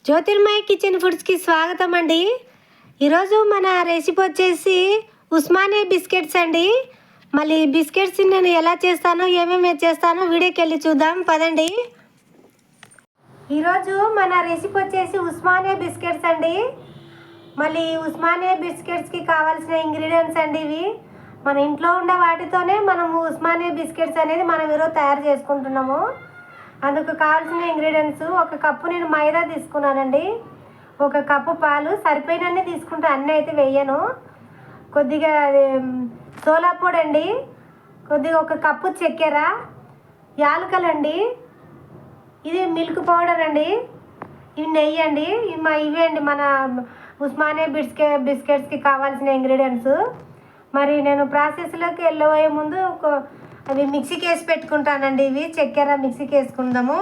జ్యోతిర్మయ kitchen ఫుడ్స్కి స్వాగతం అండి. ఈరోజు మన రెసిపీ వచ్చేసి ఉస్మానియా బిస్కెట్స్ అండి. మళ్ళీ బిస్కెట్స్ నేను ఎలా చేస్తానో ఏమేమి చేస్తానో వీడియోకి వెళ్ళి చూద్దాం పదండి. ఈరోజు మన రెసిపీ వచ్చేసి ఉస్మానియా బిస్కెట్స్ అండి. మళ్ళీ ఉస్మానియా బిస్కెట్స్కి కావాల్సిన ఇంగ్రీడియంట్స్ అండి ఇవి. మన ఇంట్లో ఉండే వాటితోనే మనము ఉస్మానియా బిస్కెట్స్ అనేది మనం ఈరోజు తయారు చేసుకుంటున్నాము. అందుకు కావాల్సిన ఇంగ్రీడియంట్స్, ఒక కప్పు నేను మైదా తీసుకున్నానండి, ఒక కప్పు పాలు, సరిపోయినన్ని తీసుకుంటే అన్నీ అయితే వేయను. కొద్దిగా సోలా పొడి అండి, కొద్దిగా ఒక కప్పు చక్కెర, యాలకలండి, ఇది మిల్క్ పౌడర్ అండి, ఇవి నెయ్యి అండి. ఇవే అండి మన ఉస్మానియా బిస్కెట్స్కి కావాల్సిన ఇంగ్రీడియంట్స్. మరి నేను ప్రాసెస్లోకి వెళ్ళబోయే ముందు అవి మిక్సీకి వేసి పెట్టుకుంటానండి. ఇవి చక్కెర మిక్సీకి వేసుకుందాము.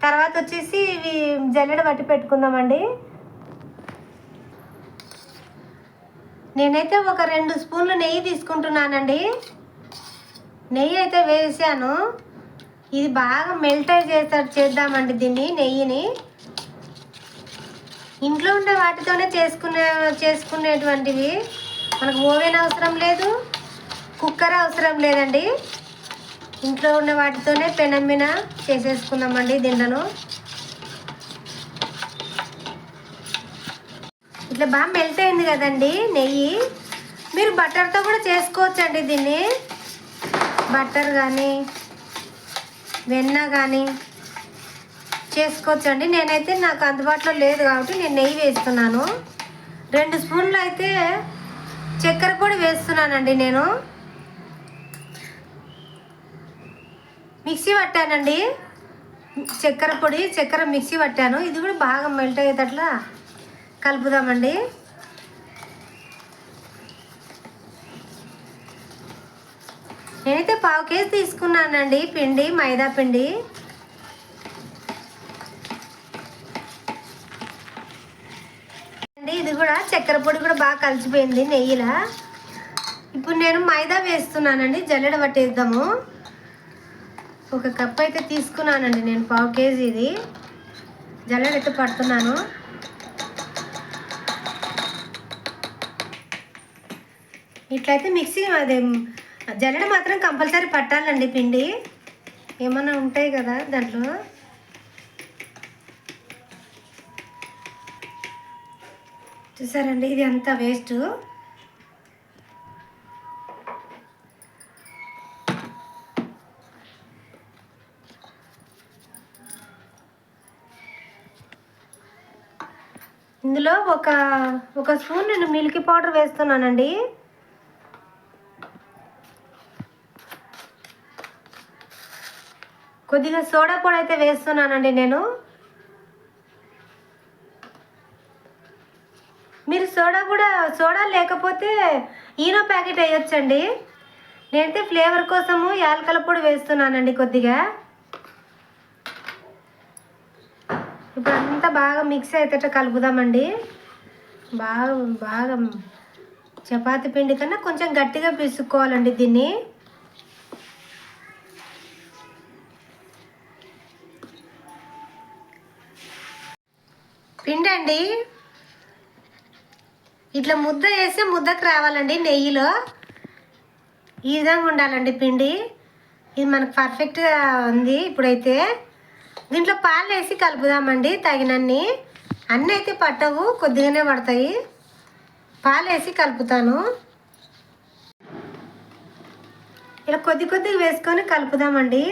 తర్వాత వచ్చేసి ఇవి జల్లెడ పట్టి పెట్టుకుందామండి. నేనైతే ఒక 2 స్పూన్లు నెయ్యి తీసుకుంటున్నానండి. నెయ్యి అయితే వేసాను. ఇది బాగా మెల్ట్ చేద్దామండి దీన్ని, నెయ్యిని. ఇంట్లో ఉండే వాటితోనే చేసుకునేటువంటివి. మనకు ఓవెన్ అవసరం లేదు, కుక్కర్ అవసరం లేదండి. ఇంట్లో ఉన్న వాటితోనే పెనం మీద చేసేసుకుందామండి దీంట్లో. ఇట్లా బాగా మెల్ట్ అయింది కదండి నెయ్యి. మీరు బటర్తో కూడా చేసుకోవచ్చండి దీన్ని. బటర్ కానీ వెన్న కానీ చేసుకోవచ్చండి. నేనైతే నాకు అందుబాటులో లేదు కాబట్టి నేను నెయ్యి వేస్తున్నాను. 2 స్పూన్లు అయితే చక్కెర పొడి వేస్తున్నానండి. నేను మిక్సీ పట్టానండి, చక్కెర మిక్సీ పట్టాను. ఇది కూడా బాగా మెల్ట్ అయ్యేటట్లా కలుపుదామండి. నేనైతే 1/2 కేజీ తీసుకున్నానండి పిండి, మైదా పిండి. ఇది కూడా చక్కెర పొడి కూడా బాగా కలిసిపోయింది నెయ్యిలా. ఇప్పుడు నేను మైదా వేస్తున్నానండి, జల్లెడ పట్టేద్దాము. ఒక కప్ అయితే తీసుకున్నానండి నేను, 1/2 కేజీ. ఇది జల్లెడ అయితే పడుతున్నాను. ఇట్లయితే మిక్సీ, అదే జల్లెడ మాత్రం కంపల్సరీ పట్టాలండి పిండి. ఏమన్నా ఉంటాయి కదా దాంట్లో. చూసారండి, ఇది అంతా వేస్ట్. ఇందులో ఒక స్పూన్ నేను మిల్క్ పౌడర్ వేస్తున్నానండి. కొద్దిగా సోడా పొడి అయితే వేస్తున్నానండి నేను. మీరు సోడా లేకపోతే ఈనో ప్యాకెట్ వేయొచ్చండి. నేనైతే ఫ్లేవర్ కోసము యాలకల పొడి వేస్తున్నానండి కొద్దిగా. ఇప్పుడు అంతా బాగా మిక్స్ అయ్యేటట్టు కలుపుదామండి. బాగా చపాతీ పిండి కన్నా కొంచెం గట్టిగా పిసుకోవాలండి దీన్ని. పిండి అండి ఇట్లా ముద్ద వేసి ముద్దకు రావాలండి నెయ్యిలో. ఈ విధంగా ఉండాలండి పిండి. ఇది మనకు పర్ఫెక్ట్గా ఉంది. ఇప్పుడైతే దీంట్లో పాలు వేసి కలుపుదామండి తగినన్ని. అన్నీ అయితే పట్టవు, కొద్దిగానే పడతాయి. పాలు వేసి కలుపుతాను. ఇలా కొద్దిగా వేసుకొని కలుపుదామండి.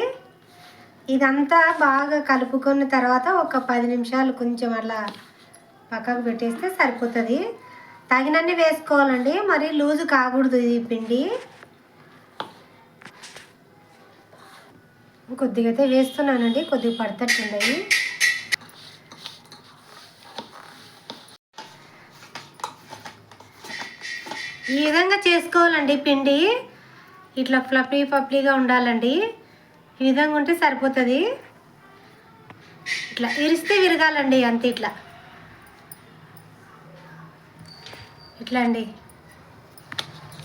ఇదంతా బాగా కలుపుకున్న తర్వాత ఒక 10 నిమిషాలు కొంచెం అలా పక్కకు పెట్టేస్తే సరిపోతుంది. తగినన్ని వేసుకోవాలండి, మరి లూజు కాకూడదు ఈ పిండి. కొద్దిగా అయితే వేస్తున్నానండి, కొద్దిగా పడతట్టున్నాయి. ఈ విధంగా చేసుకోవాలండి పిండి. ఇట్లా ఫ్లఫీగా ఉండాలండి. ఈ విధంగా ఉంటే సరిపోతుంది. ఇట్లా ఇరిస్తే విరగాలండి అంతే. ఇట్లా అండి.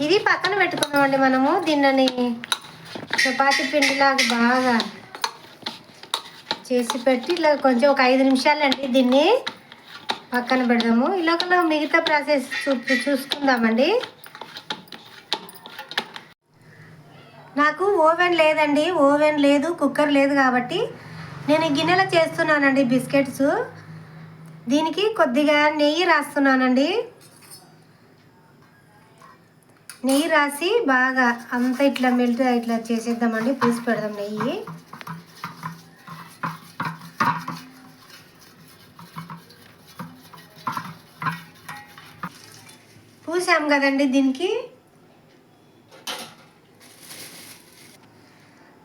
ఇది పక్కన పెట్టుకున్నామండి మనము. దీన్ని చపాతీ పిండిలాగా బాగా చేసి పెట్టి ఇట్లా కొంచెం ఒక 5 నిమిషాలండి దీన్ని పక్కన పెడదాము. ఇలాగ మిగతా ప్రాసెస్ చూసుకుందామండి. నాకు ఓవెన్ లేదు, కుక్కర్ లేదు కాబట్టి నేను గిన్నెలో చేస్తున్నానండి బిస్కెట్స్. దీనికి కొద్దిగా నెయ్యి రాస్తున్నానండి. నెయ్యి రాసి బాగా అంతా ఇట్లా మెల్ట్ ఇట్లా చేసేద్దామండి. పూసి పెడదాం నెయ్యి. పూసాం కదండి. దీనికి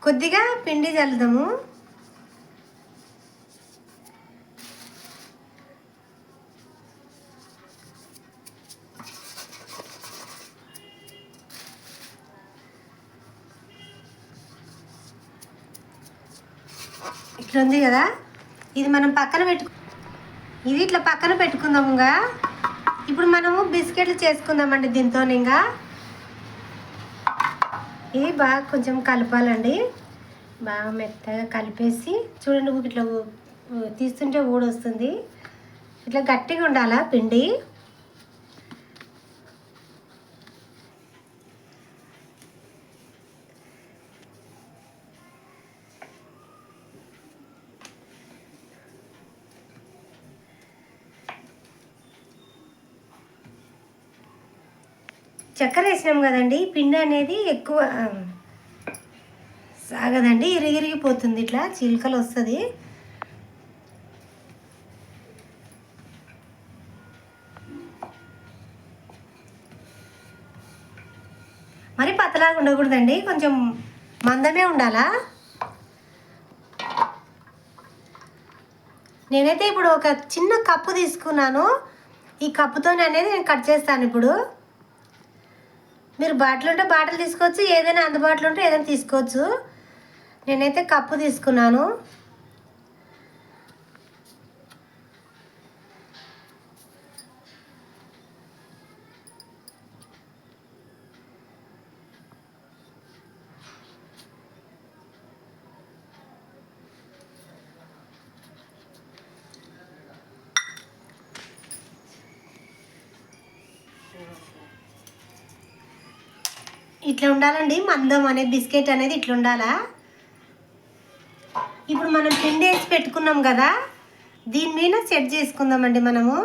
కొద్దిగా పిండి చల్లుదాము. ఇట్లా ఉంది కదా, ఇది మనం ఇట్లా పక్కన పెట్టుకుందాముగా. ఇప్పుడు మనము బిస్కెట్లు చేసుకుందామండి దీంతో. ఇంకా ఇది బాగా కొంచెం కలపాలండి. బాగా మెత్తగా కలిపేసి చూడండి, ఇట్లా తీస్తుంటే ఊడొస్తుంది. ఇట్లా గట్టిగా ఉండాలా పిండి. చక్కెర వేసినాం కదండి, పిండి అనేది ఎక్కువ సాగదండి, ఇరిగిపోతుంది. ఇట్లా చిలుకలు వస్తుంది. మరి పతలాగా ఉండకూడదండి, కొంచెం మందమే ఉండాలా. నేనైతే ఇప్పుడు ఒక చిన్న కప్పు తీసుకున్నాను. ఈ కప్పుతోనే అనేది నేను కట్ చేస్తాను. ఇప్పుడు మీరు బాటిల్ ఉంటే బాటిల్ తీసుకోవచ్చు, ఏదైనా అందుబాటులో ఉంటే ఏదైనా తీసుకోవచ్చు. నేనైతే కప్పు తీసుకున్నాను. ఇట్లా ఉండాలండి మందం అనే బిస్కెట్ అనేది ఇట్లా ఉండాలా. ఇప్పుడు మనం పిండి వేసి పెట్టుకున్నాం కదా, దీని మీద సెట్ చేసుకుందామండి మనము.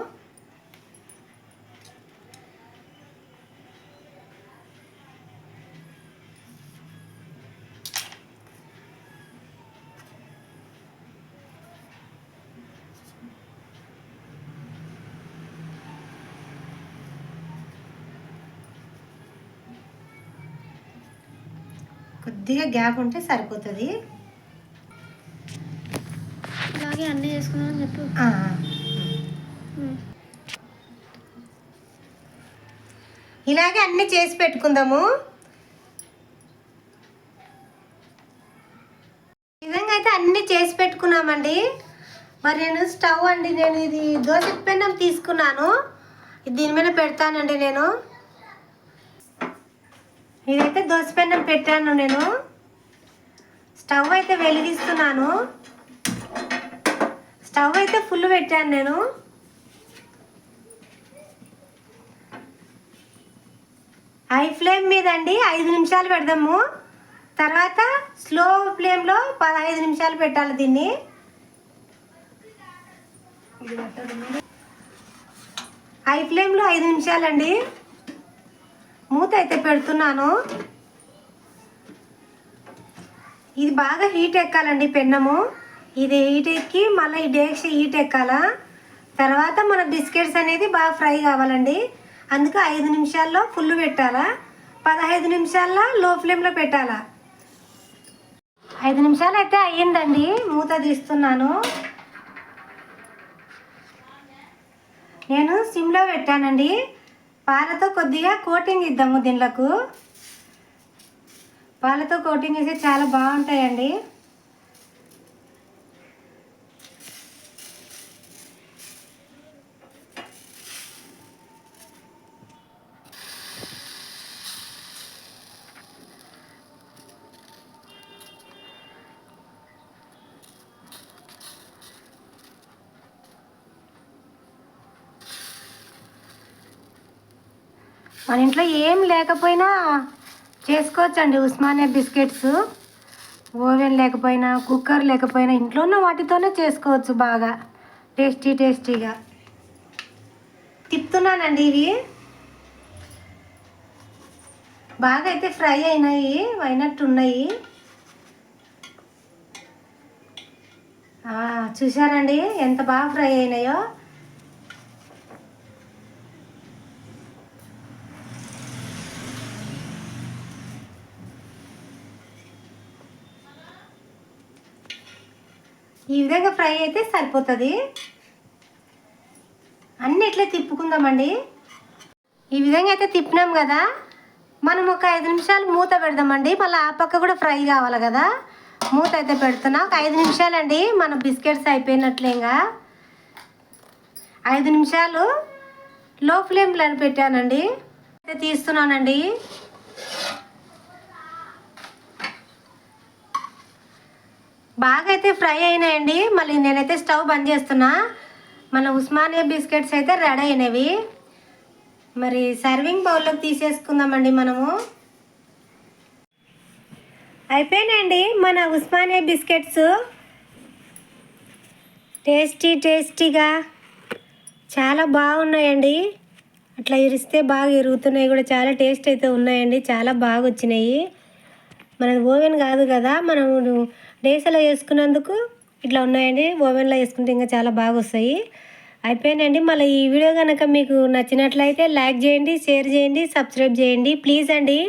కొద్దిగా గ్యాప్ ఉంటే సరిపోతుంది. ఇలాగే అన్నీ చేసుకుందామని చెప్పు. ఇలాగే అన్నీ చేసి పెట్టుకుందాము. ఈ విధంగా అయితే అన్నీ చేసి పెట్టుకున్నామండి. మరి నేను స్టవ్ అండి, నేను ఇది దోశ పెన్నం తీసుకున్నాను, దీని మీద పెడతానండి. నేను ఇదైతే దోశ పెన్నం పెట్టాను. నేను స్టవ్ అయితే వెలిగిస్తున్నాను. స్టవ్ అయితే ఫుల్ పెట్టాను నేను. హై ఫ్లేమ్ మీద అండి 5 నిమిషాలు పెడదాము. తర్వాత స్లో ఫ్లేమ్లో 15 నిమిషాలు పెట్టాలి దీన్ని. హై ఫ్లేమ్లో 5 నిమిషాలండి. మూత అయితే పెడుతున్నాను. ఇది బాగా హీట్ ఎక్కాలండి పెన్నము. ఇది హీట్ ఎక్కి మళ్ళీ ఈ డేక్ష హీట్ ఎక్కాలా. తర్వాత మన బిస్కెట్స్ అనేది బాగా ఫ్రై కావాలండి. అందుకే 5 నిమిషాల్లో ఫుల్ పెట్టాలా, 15 నిమిషాల్లో లో ఫ్లేమ్లో పెట్టాలా. 5 నిమిషాలు అయితే అయ్యిందండి. మూత తీస్తున్నాను. నేను సిమ్లో పెట్టానండి. పాలతో కొద్దిగా కోటింగ్ ఇద్దాము దీనిలకు. పాలతో కోటింగ్ వేస్తే చాలా బాగుంటాయండి. మన ఇంట్లో ఏం లేకపోయినా చేసుకోవచ్చండి ఉస్మానియా బిస్కెట్స్. ఓవెన్ లేకపోయినా, కుక్కర్ లేకపోయినా ఇంట్లో ఉన్న వాటితోనే చేసుకోవచ్చు బాగా టేస్టీగా. తిప్పుతున్నానండి. ఇవి బాగా అయితే ఫ్రై అయినట్టున్నాయి. చూసారండి ఎంత బాగా ఫ్రై అయినాయో. ఈ విధంగా ఫ్రై అయితే సరిపోతుంది. అన్నీ ఇట్లా తిప్పుకుందామండి. ఈ విధంగా అయితే తిప్పినాం కదా, మనం ఒక 5 నిమిషాలు మూత పెడదామండి. మళ్ళీ ఆ పక్క కూడా ఫ్రై కావాలి కదా. మూత అయితే పెడుతున్నా. ఒక 5 నిమిషాలండి. మన బిస్కెట్స్ అయిపోయినట్లేగా. 5 నిమిషాలు లో ఫ్లేమ్లో పెట్టానండి. అయితే తీస్తున్నానండి. బాగా అయితే ఫ్రై అయినాయండి. మళ్ళీ నేనైతే స్టవ్ బంద్ చేస్తున్నా. మన ఉస్మానియా బిస్కెట్స్ అయితే రెడీ అయినవి. మరి సర్వింగ్ బౌల్లోకి తీసేసుకుందామండి మనము. అయిపోయినాయండి మన ఉస్మానియా బిస్కెట్స్. టేస్టీగా చాలా బాగున్నాయండి. అట్లా ఇరిస్తే బాగా ఇరుగుతున్నాయి కూడా. చాలా టేస్ట్ అయితే ఉన్నాయండి. చాలా బాగా వచ్చినాయి. మనది ఓవెన్ కాదు కదా, మనం డేసలో వేసుకున్నందుకు ఇట్లా ఉన్నాయండి. ఓవెన్లో వేసుకుంటే ఇంకా చాలా బాగా వస్తాయి. అయిపోయినాయండి. మళ్ళీ ఈ వీడియో కనుక మీకు నచ్చినట్లయితే లైక్ చేయండి, షేర్ చేయండి, సబ్స్క్రైబ్ చేయండి ప్లీజ్ అండి.